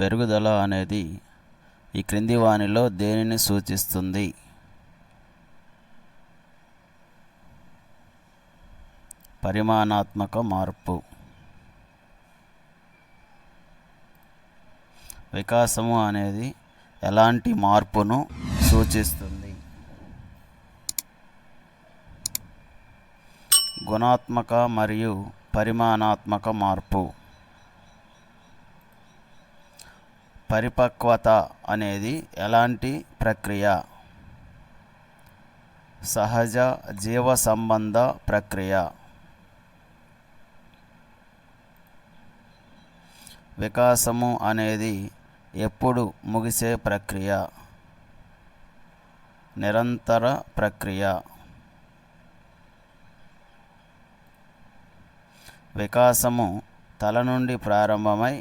పెరుగుదల అనేది ఈ క్రింది వానిలో దేనిని సూచిస్తుంది? పరిమాణాత్మక మార్పు. వికాసము అనేది ఎలాంటి మార్పును సూచిస్తుంది? గుణాత్మక మరియు పరిమాణాత్మక మార్పు. పరిపక్వత అనేది ఎలాంటి ప్రక్రియ? సహజ జీవ సంబంధ ప్రక్రియ. వికాసము అనేది ఎప్పుడు ముగిసే ప్రక్రియ? నిరంతర ప్రక్రియ. వికాసము తల నుండి ప్రారంభమై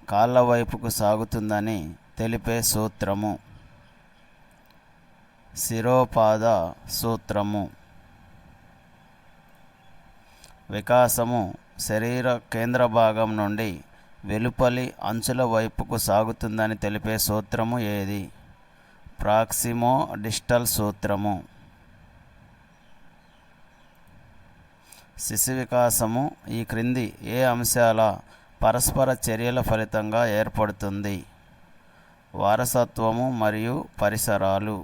కాళ్ళ వైపుకు సాగుతుందని తెలిపే సూత్రము. శిరోపాద సూత్రము. వికాసము శరీర కేంద్ర భాగం నుండి వెలుపలి అంచుల వైపుకు సాగుతుందని తెలిపే సూత్రము ఏది? ప్రాక్సిమో డిస్టల్ సూత్రము. శిశు వికాసము ఈ క్రింది ఏ అంశాల పరస్పర చర్యల ఫలితంగా ఏర్పడుతుంది? వారసత్వము మరియు పరిసరాలు.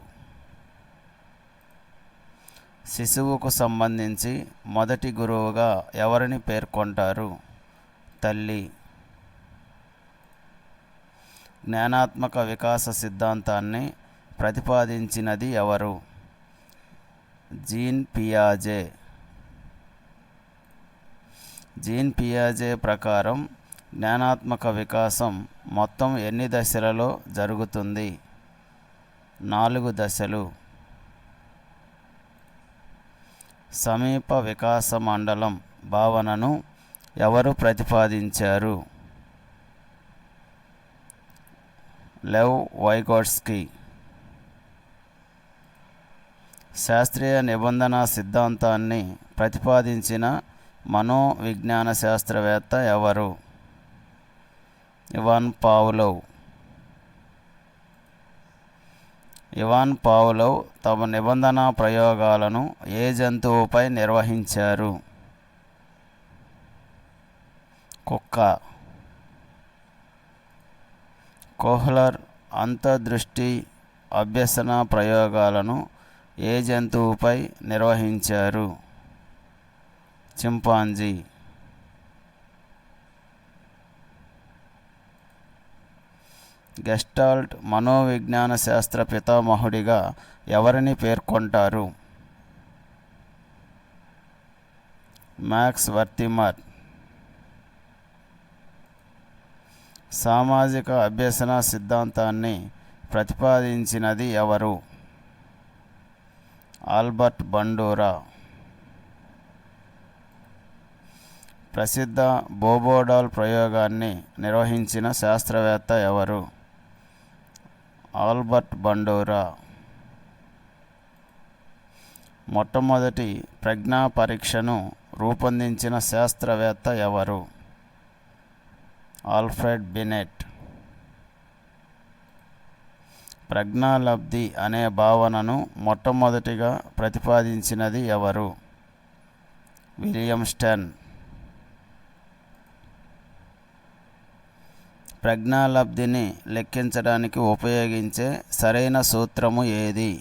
శిశువుకు సంబంధించి మొదటి గురువుగా ఎవరిని పేర్కొంటారు? తల్లి. జ్ఞానాత్మక వికాస సిద్ధాంతాన్ని ప్రతిపాదించినది ఎవరు? జీన్ పియాజే. జీన్ పియాజే ప్రకారం జ్ఞానాత్మక వికాసం మొత్తం ఎన్ని దశలలో జరుగుతుంది? 4 దశలు. సమీప వికాస మండలం భావనను ఎవరు ప్రతిపాదించారు? లెవ్ వైగోట్స్కీ. శాస్త్రీయ నిబంధన సిద్ధాంతాన్ని ప్రతిపాదించిన మనోవిజ్ఞాన శాస్త్రవేత్త ఎవరు? Ivan Pavlov. ఇవాన్ పావ్లోవ్ తమ నిబంధన ప్రయోగాలను ఏ జంతువుపై నిర్వహించారు? కుక్క. కోహ్లర్ అంతర్దృష్టి అభ్యసన ప్రయోగాలను ఏ జంతువుపై నిర్వహించారు? చింపాంజీ. గెస్టాల్ట్ మనోవిజ్ఞాన శాస్త్ర పితామహుడిగా ఎవరిని పేర్కొంటారు? మ్యాక్స్ వర్తిమర్. సామాజిక అభ్యసన సిద్ధాంతాన్ని ప్రతిపాదించినది ఎవరు? Albert Bandura. ప్రసిద్ధ బోబోడాల్ ప్రయోగాన్ని నిర్వహించిన శాస్త్రవేత్త ఎవరు? Albert Bandura. మొట్టమొదటి ప్రజ్ఞా పరీక్షను రూపొందించిన శాస్త్రవేత్త ఎవరు? Alfred Binet. ప్రజ్ఞాలబ్ధి అనే భావనను మొట్టమొదటిగా ప్రతిపాదించినది ఎవరు? William Stern. ప్రజ్ఞాలబ్ధిని లెక్కించడానికి ఉపయోగించే సరైన సూత్రము ఏది?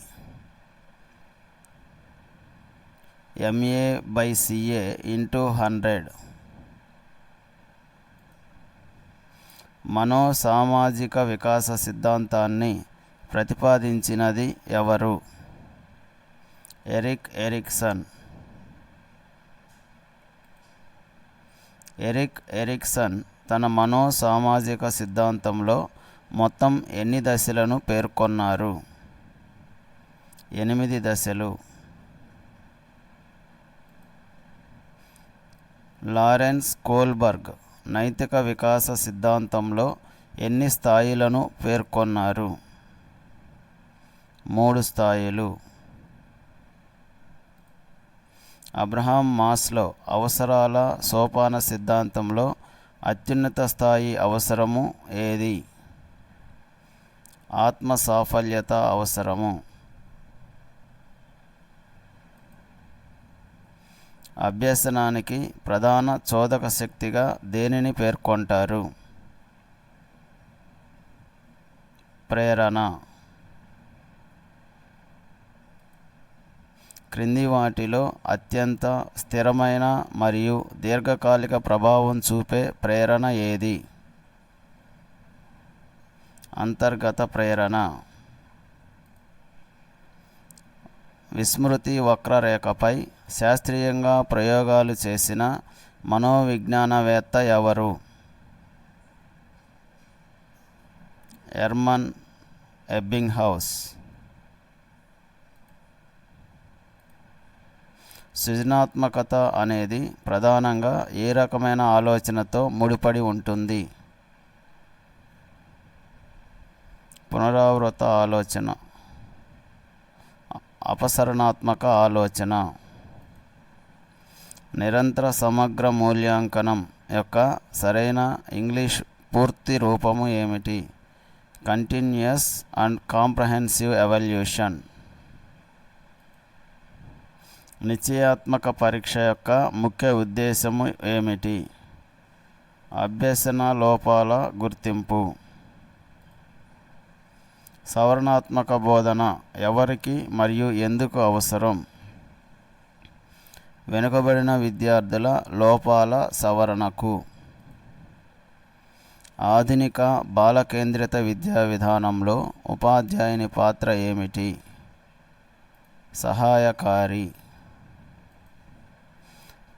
MA/CA × 100. మనోసామాజిక వికాస సిద్ధాంతాన్ని ప్రతిపాదించినది ఎవరు? Erik Erikson. ఎరిక్ ఎరిక్సన్ తన మనోసామాజిక సిద్ధాంతంలో మొత్తం ఎన్ని దశలను పేర్కొన్నారు? 8 దశలు. లారెన్స్ కోల్బర్గ్ నైతిక వికాస సిద్ధాంతంలో ఎన్ని స్థాయిలను పేర్కొన్నారు? 3 స్థాయిలు. అబ్రహాం మాస్లో అవసరాల సోపాన సిద్ధాంతంలో అత్యున్నత స్థాయి అవసరము ఏది? ఆత్మ సాఫల్యత అవసరము. అభ్యసనానికి ప్రధాన చోదక శక్తిగా దేనిని పేర్కొంటారు? ప్రేరణ. క్రింది వాటిలో అత్యంత స్థిరమైన మరియు దీర్ఘకాలిక ప్రభావం చూపే ప్రేరణ ఏది? అంతర్గత ప్రేరణ. విస్మృతి వక్రరేఖపై శాస్త్రీయంగా ప్రయోగాలు చేసిన మనోవిజ్ఞానవేత్త ఎవరు? ఎర్మన్ ఎబ్బింగ్హౌస్. సృజనాత్మకత అనేది ప్రధానంగా ఏ రకమైన ఆలోచనతో ముడిపడి ఉంటుంది? పునరావృత ఆలోచన, అపసరణాత్మక ఆలోచన. నిరంతర సమగ్ర మూల్యాంకనం యొక్క సరైన ఇంగ్లీష్ పూర్తి రూపము ఏమిటి? Continuous and comprehensive evaluation. నిశ్చయాత్మక పరీక్ష యొక్క ముఖ్య ఉద్దేశము ఏమిటి? అభ్యసన లోపాల గుర్తింపు. సవరణాత్మక బోధన ఎవరికి మరియు ఎందుకు అవసరం? వెనుకబడిన విద్యార్థుల లోపాల సవరణకు. ఆధునిక బాలకేంద్రిత విద్యా విధానంలో ఉపాధ్యాయుని పాత్ర ఏమిటి? సహాయకారి.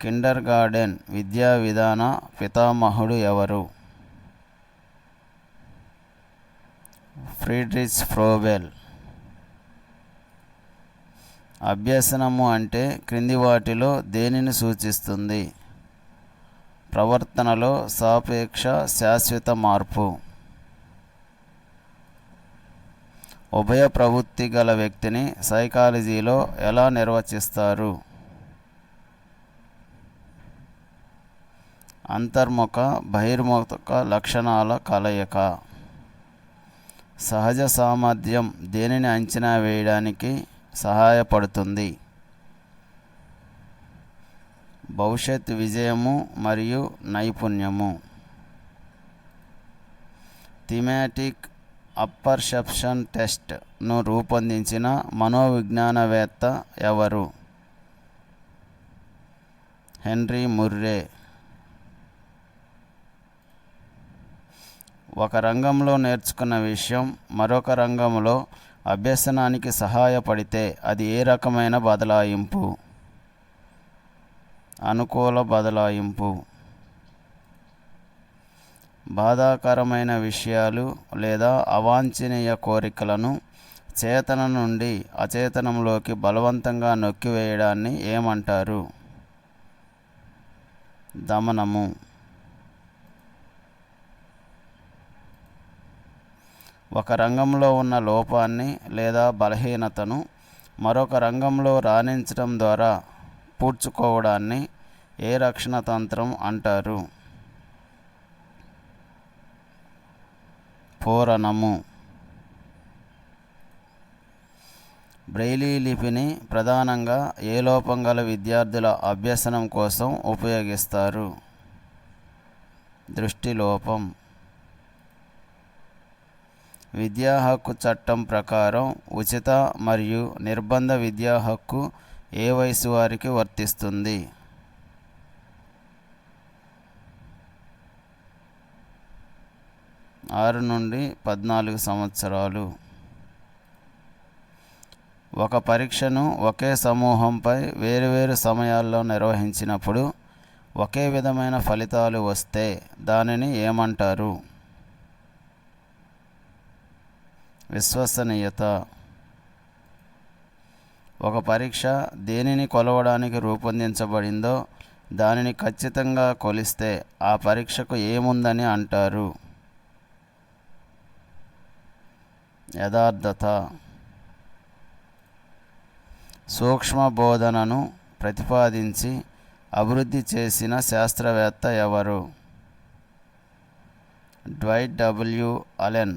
కిండర్గార్టెన్ విద్యా విధాన పితామహుడు ఎవరు? Friedrich Froebel. అభ్యసనము అంటే క్రింది వాటిలో దేనిని సూచిస్తుంది? ప్రవర్తనలో సాపేక్ష శాశ్వత మార్పు. ఉభయ ప్రవృత్తి గల వ్యక్తిని సైకాలజీలో ఎలా నిర్వచిస్తారు? అంతర్ముఖ బహిర్ముఖ లక్షణాల కలయిక. సహజ సామర్థ్యం దేనిని అంచనా వేయడానికి సహాయపడుతుంది? భవిష్యత్ విజయము మరియు నైపుణ్యము. థీమాటిక్ అప్పర్సెప్షన్ టెస్ట్ను రూపొందించిన మనోవిజ్ఞానవేత్త ఎవరు? Henry Murray. ఒక రంగంలో నేర్చుకున్న విషయం మరొక రంగంలో అభ్యసనానికి సహాయపడితే అది ఏ రకమైన బదలాయింపు? అనుకూల బదలాయింపు. బాధాకరమైన విషయాలు లేదా అవాంఛనీయ కోరికలను చేతన నుండి అచేతనంలోకి బలవంతంగా నొక్కివేయడాన్ని ఏమంటారు? దమనము. ఒక రంగంలో ఉన్న లోపాన్ని లేదా బలహీనతను మరొక రంగంలో రాణించడం ద్వారా పూడ్చుకోవడాన్ని ఏ రక్షణ తంత్రం అంటారు? పూరణము. బ్రెయిలీ లిపిని ప్రధానంగా ఏ లోపం గల విద్యార్థుల అభ్యసనం కోసం ఉపయోగిస్తారు? దృష్టి లోపం. విద్యా హక్కు చట్టం ప్రకారం ఉచిత మరియు నిర్బంధ విద్యా హక్కు ఏ వయసు వారికి వర్తిస్తుంది? 6 నుండి 14 సంవత్సరాలు. ఒక పరీక్షను ఒకే సమూహంపై వేరువేరు సమయాల్లో నిర్వహించినప్పుడు ఒకే విధమైన ఫలితాలు వస్తే దానిని ఏమంటారు? విశ్వసనీయత. ఒక పరీక్ష దేనిని కొలవడానికి రూపొందించబడిందో దానిని ఖచ్చితంగా కొలిస్తే ఆ పరీక్షకు ఏముందని అంటారు? యథార్థత. సూక్ష్మ బోధనను ప్రతిపాదించి అభివృద్ధి చేసిన శాస్త్రవేత్త ఎవరు? Dwight W Allen.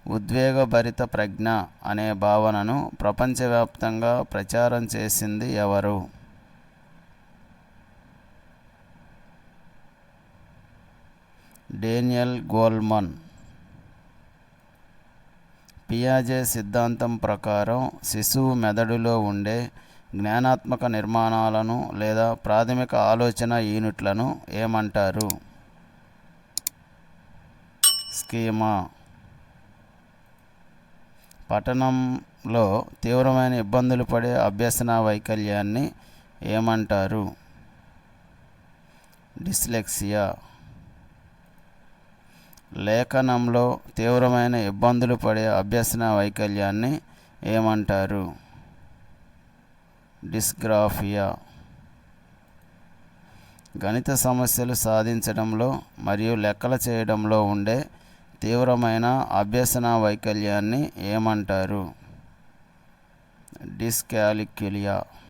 ఉద్వేగభరిత ప్రజ్ఞ అనే భావనను ప్రపంచవ్యాప్తంగా ప్రచారం చేసింది ఎవరు? Daniel Goldman. పియాజే సిద్ధాంతం ప్రకారం శిశువు మెదడులో ఉండే జ్ఞానాత్మక నిర్మాణాలను లేదా ప్రాథమిక ఆలోచన యూనిట్లను ఏమంటారు? స్కీమా. పఠనంలో తీవ్రమైన ఇబ్బందులు పడే అభ్యసన వైకల్యాన్ని ఏమంటారు? డిస్లెక్సియా. లేఖనంలో తీవ్రమైన ఇబ్బందులు పడే అభ్యసన వైకల్యాన్ని ఏమంటారు? డిస్గ్రాఫియా. గణిత సమస్యలు సాధించడంలో మరియు లెక్కలు చేయడంలో ఉండే తీవ్రమైన అభ్యసన వైకల్యాన్ని ఏమంటారు? డిస్కాలిక్యులియా.